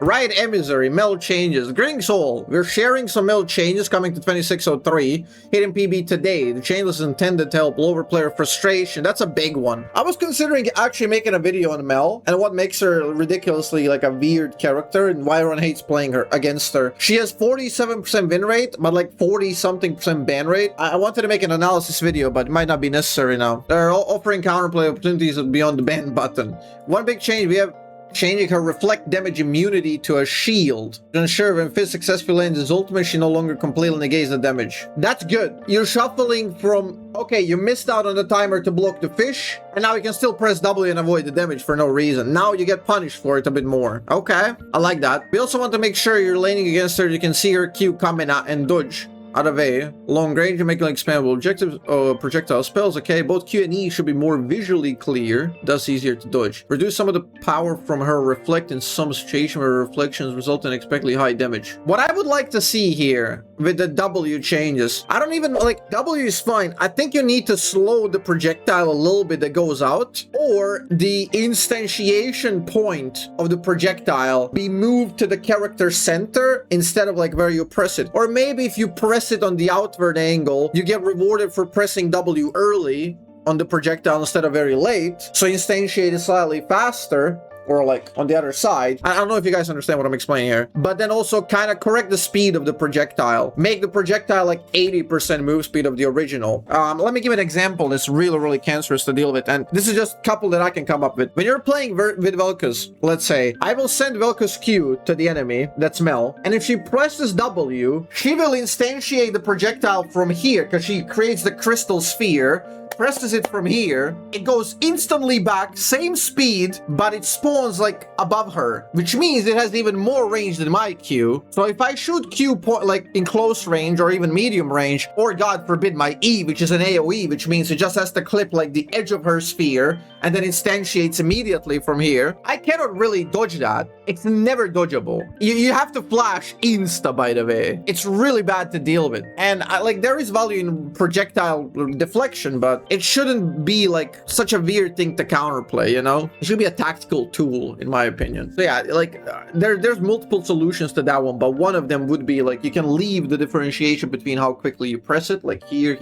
Riot Emissary, Mel changes. Greetings all. We're sharing some Mel changes coming to 2603. Hitting PB today. The change is intended to help lower player frustration. That's a big one. I was considering actually making a video on Mel and what makes her ridiculously like a weird character and why everyone hates playing her against her. She has 47% win rate, but like 40-something% ban rate. I wanted to make an analysis video, but it might not be necessary now. They're all offering counterplay opportunities beyond the ban button. One big change, we have changing her reflect damage immunity to a shield to ensure when Fizz successfully lands his ultimate, she no longer completely negates the damage. That's good. You're shuffling from, okay, you missed out on the timer to block the fish, and now you can still press W and avoid the damage for no reason. Now you get punished for it a bit more. Okay, I like that. We also want to make sure you're laning against her, you can see her Q coming out and dodge out of A. Long range, you make like expandable objectives, projectile spells. Okay, both Q and E should be more visually clear, thus easier to dodge. Reduce some of the power from her reflect in some situation where reflections result in expectedly high damage. What I would like to see here with the W changes, I don't even like W is fine. I think you need to slow the projectile a little bit that goes out, or the instantiation point of the projectile be moved to the character center instead of like where you press it. Or maybe if you press it on the outward angle, you get rewarded for pressing W early on the projectile instead of very late, so instantiate it slightly faster, or like on the other side. I don't know if you guys understand what I'm explaining here, but then also kind of correct the speed of the projectile. Make the projectile like 80% move speed of the original. Let me give an example that's really cancerous to deal with, and this is just a couple that I can come up with. When you're playing with VelKoz, let's say, I will send VelKoz Q to the enemy, that's Mel, and if she presses W, she will instantiate the projectile from here, because she creates the crystal sphere, presses it from here, it goes instantly back, same speed, but it spawns like above her, which means it has even more range than my Q. So if I shoot Q like in close range or even medium range, or God forbid my E, which is an AoE, which means it just has to clip like the edge of her sphere and then instantiates immediately from here, I cannot really dodge that. It's never dodgeable. You have to flash insta, by the way. It's really bad to deal with. And like there is value in projectile deflection, but it shouldn't be like such a weird thing to counterplay, you know? It should be a tactical tool, in my opinion. So yeah, like there's multiple solutions to that one, but one of them would be like you can leave the differentiation between how quickly you press it, like here,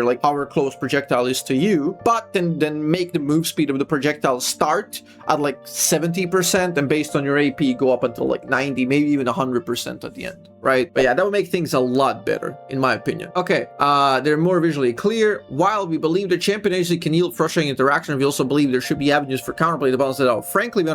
like how close projectile is to you, but then make the move speed of the projectile start at like 70%, and based on your AP go up until like 90, maybe even 100% at the end, right? But yeah, that would make things a lot better, in my opinion. Okay, they're more visually clear. While we believe the champion agency can yield frustrating interaction, we also believe there should be avenues for counterplay to balance it out. Frankly, we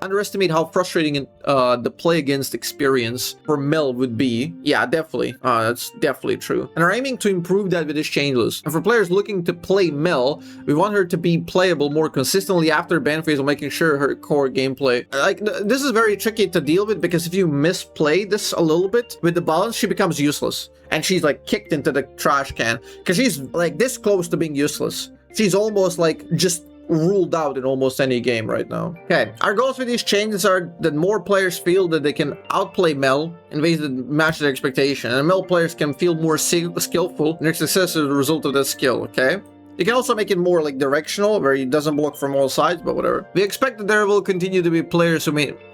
underestimate how frustrating the play against experience for Mel would be. Yeah, definitely. That's definitely true. And are aiming to improve that with this changeless. And for players looking to play Mel, we want her to be playable more consistently after ban phase, while making sure her core gameplay. Like, this is very tricky to deal with, because if you misplay this a little bit with the balance, she becomes useless. And she's like kicked into the trash can, because she's like this close to being useless. She's almost like just ruled out in almost any game right now. Okay, our goals with these changes are that more players feel that they can outplay Mel in ways that match their expectation, and Mel players can feel more skillful in their success as a result of that skill. Okay, you can also make it more like directional, where it doesn't block from all sides, but whatever. We expect that there will continue to be players who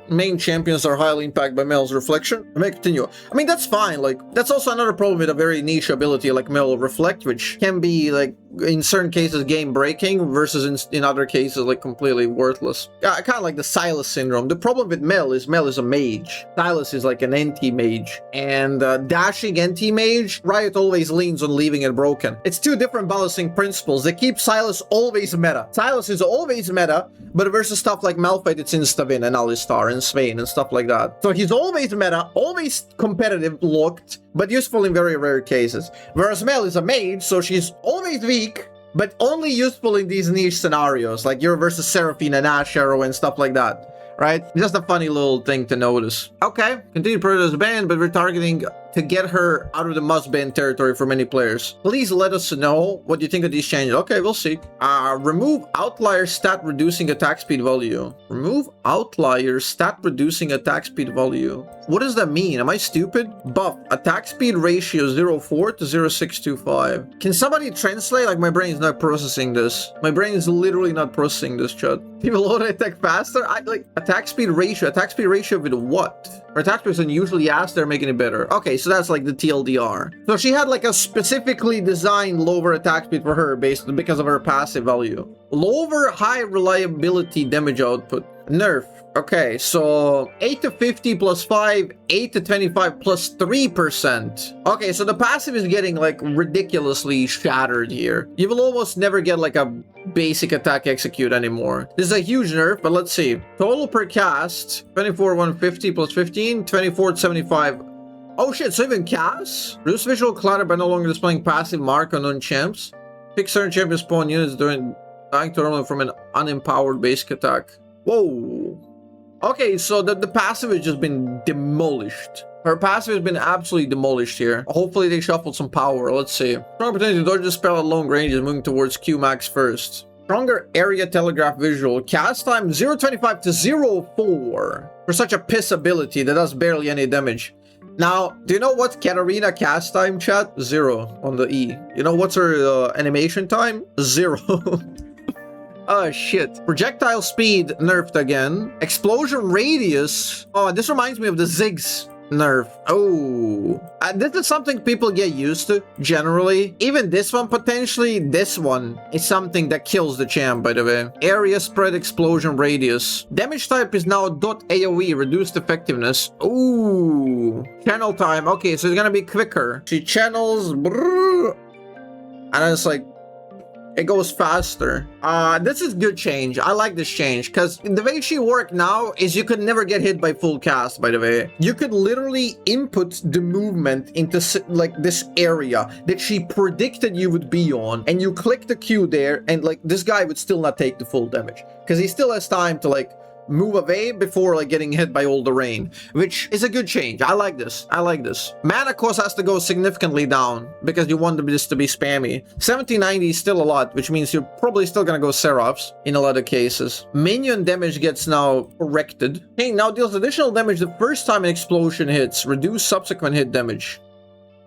main champions are highly impacted by Mel's reflection. I may continue. I mean, that's fine. Like, that's also another problem with a very niche ability like Mel Reflect, which can be like in certain cases game breaking versus in other cases like completely worthless. Yeah, kind of like the Silas syndrome. The problem with Mel is a mage. Silas is like an anti-mage, and dashing anti-mage, Riot always leans on leaving it broken. It's two different balancing principles. They keep Silas always meta. Silas is always meta, but versus stuff like Malphite, it's insta-win and Alistar and Swain and stuff like that. So he's always meta, always competitive locked, but useful in very rare cases. Whereas Mel is a mage, so she's always weak, but only useful in these niche scenarios, like you're versus Seraphine and Ash Arrow and stuff like that, right? Just a funny little thing to notice. Okay, continue to as a band, but we're targeting to get her out of the must-ban territory for many players. Please let us know what you think of these changes. Okay, we'll see. Remove outlier stat reducing attack speed value. Remove outlier stat reducing attack speed value. What does that mean? Am I stupid? Buff attack speed ratio 0.4 to 0.625. Can somebody translate? Like, my brain is not processing this. My brain is literally not processing this, chat. People auto attack faster? I like attack speed ratio. Attack speed ratio with what? Her attack person usually asks, they're making it better. Okay, so that's like the TLDR. So she had like a specifically designed lower attack speed for her because of her passive value. Lower high reliability damage output. Nerf. Okay, so 8 to 50 plus 5, 8 to 25 plus 3%. Okay, so the passive is getting like ridiculously shattered here. You will almost never get like a basic attack execute anymore. This is a huge nerf, but let's see. Total per cast, 24 150 plus 15, 24 75. Oh shit, so even cast? Reduce visual clutter by no longer displaying passive mark on non-champs. Pick certain champion spawn units during dying to normal from an unempowered basic attack. Whoa. Okay, so the passive has just been demolished. Her passive has been absolutely demolished here. Hopefully they shuffled some power. Let's see. Strong opportunity to dodge the spell at long range is moving towards Q max first. Stronger area telegraph visual. Cast time 0.25 to 0.4 for such a piss ability that does barely any damage. Now, do you know what's Katarina cast time, chat? 0 on the E. You know what's her animation time? 0. Oh shit. Projectile speed nerfed again. Explosion radius. Oh, this reminds me of the Ziggs nerf. Oh. This is something people get used to, generally. Even this one, potentially. This one is something that kills the champ, by the way. Area spread explosion radius. Damage type is now .AoE, reduced effectiveness. Ooh. Channel time. Okay, so it's gonna be quicker. She channels. Brrr, and then it's like, it goes faster. This is good change. I like this change because the way she works now is you could never get hit by full cast, by the way. You could literally input the movement into like this area that she predicted you would be on, and you click the Q there, and like this guy would still not take the full damage because he still has time to like move away before like getting hit by all the rain, which is a good change. I like this. I like this. Mana cost has to go significantly down because you want this to be spammy. 70-90 is still a lot, which means you're probably still gonna go Seraphs in a lot of cases. Minion damage gets now corrected. Hey, now deals additional damage the first time an explosion hits. Reduce subsequent hit damage.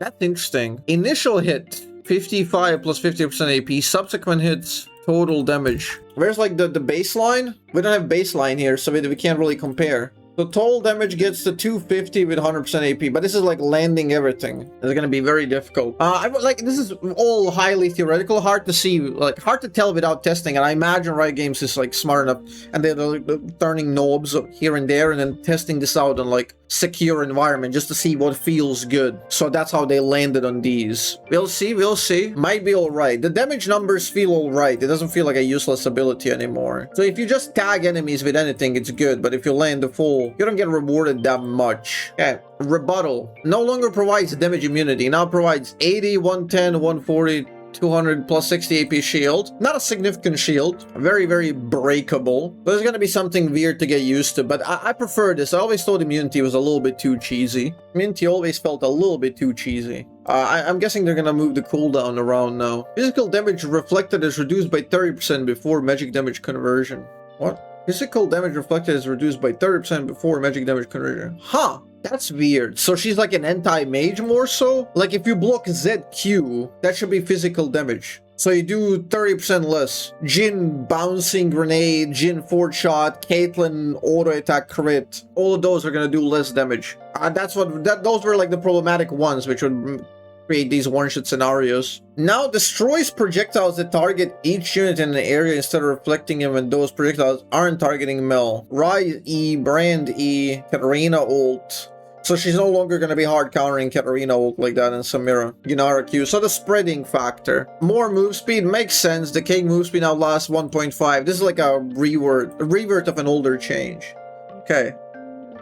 That's interesting. Initial hit 55 plus 50% AP. Subsequent hits total damage. Where's like the baseline? We don't have baseline here, so we can't really compare. So total damage gets to 250 with 100% AP, but this is like landing everything. It's gonna be very difficult. This is all highly theoretical, hard to see, like hard to tell without testing. And I imagine Riot Games is like smart enough, and they're turning knobs here and there, and then testing this out on like secure environment just to see what feels good. So that's how they landed on these. We'll see, we'll see. Might be all right. The damage numbers feel all right. It doesn't feel like a useless ability anymore. So if you just tag enemies with anything, it's good. But if you land the full, you don't get rewarded that much. Okay. Rebuttal no longer provides damage immunity. Now provides 80, 110, 140, 200 plus 60 AP shield. Not a significant shield. Very, very breakable. There's gonna be something weird to get used to, but I prefer this. I always thought immunity was a little bit too cheesy. Immunity always felt a little bit too cheesy. I'm guessing they're gonna move the cooldown around now. Physical damage reflected is reduced by 30% before magic damage conversion. What? Physical damage reflected is reduced by 30% before magic damage conversion. Huh. That's weird. So she's like an anti-mage more so? Like if you block ZQ, that should be physical damage. So you do 30% less. Jhin bouncing grenade, Jhin fort shot, Caitlyn auto attack crit. All of those are gonna do less damage. Those were like the problematic ones, which would create these one-shot scenarios. Now destroys projectiles that target each unit in an area instead of reflecting them when those projectiles aren't targeting Mel. Rise E, Brand E, Katarina ult. So she's no longer going to be hard countering Katarina ult like that in Samira. Yunara Q. So the spreading factor. More move speed makes sense. Decaying move speed now lasts 1.5. This is like a revert of an older change. Okay.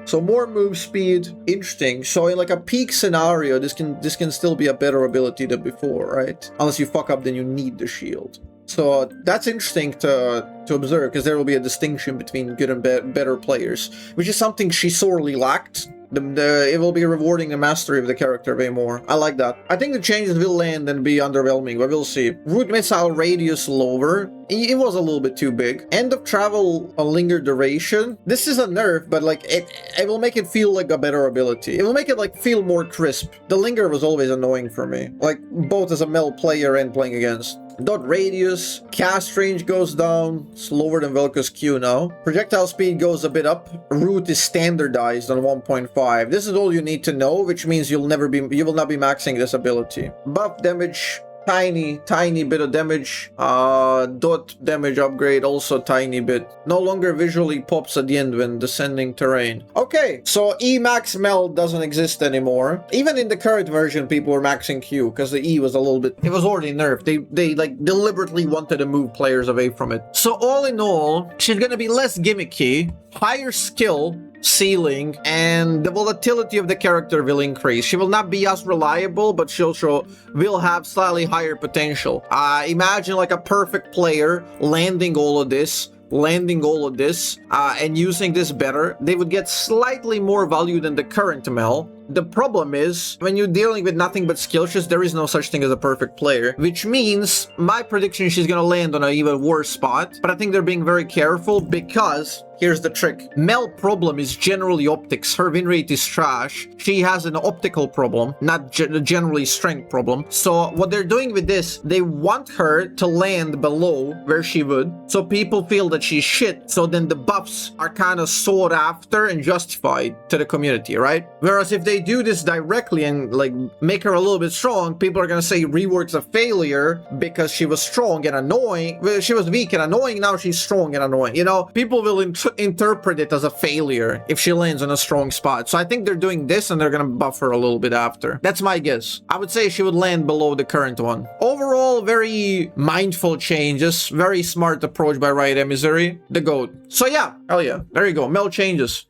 So more move speed, interesting. So in like a peak scenario, this can still be a better ability than before, right? Unless you fuck up, then you need the shield. So that's interesting to observe, because there will be a distinction between good and better players, which is something she sorely lacked It will be rewarding the mastery of the character way more. I like that. I think the changes will land and be underwhelming, but we'll see. Root missile radius lower. It was a little bit too big. End of travel a linger duration. This is a nerf, but like it will make it feel like a better ability. It will make it like feel more crisp. The linger was always annoying for me, like both as a mel player and playing against. Dot radius, cast range goes down, slower than VelKoz Q now. Projectile speed goes a bit up. Root is standardized on 1.5. This is all you need to know, which means you will not be maxing this ability. Buff damage, tiny bit of damage. Dot damage upgrade, also tiny bit. No longer visually pops at the end when descending terrain. Okay, so E max mel doesn't exist anymore. Even in the current version, people were maxing Q because the E was a little bit, it was already nerfed. They like deliberately wanted to move players away from it. So all in all, she's gonna be less gimmicky, higher skill ceiling, and the volatility of the character will increase. She will not be as reliable, but she also will have slightly higher potential. Imagine like a perfect player landing all of this, and using this better. They would get slightly more value than the current Mel. The problem is, when you're dealing with nothing but skill shots, there is no such thing as a perfect player, which means my prediction, she's gonna land on an even worse spot. But I think they're being very careful because here's the trick. Mel problem is generally optics. Her win rate is trash. She has an optical problem, not generally strength problem. So what they're doing with this, they want her to land below where she would, so people feel that she's shit. So then the buffs are kind of sought after and justified to the community, right? Whereas if they do this directly and like make her a little bit strong, people are gonna say Rework's a failure because she was strong and annoying. Well, she was weak and annoying, now she's strong and annoying. You know, people will interpret it as a failure if she lands on a strong spot. So I think they're doing this and they're gonna buff her a little bit after. That's my guess. I would say she would land below the current one. Overall, very mindful changes, very smart approach by Riot Emissary, the GOAT. So yeah, hell yeah, there you go, Mel changes.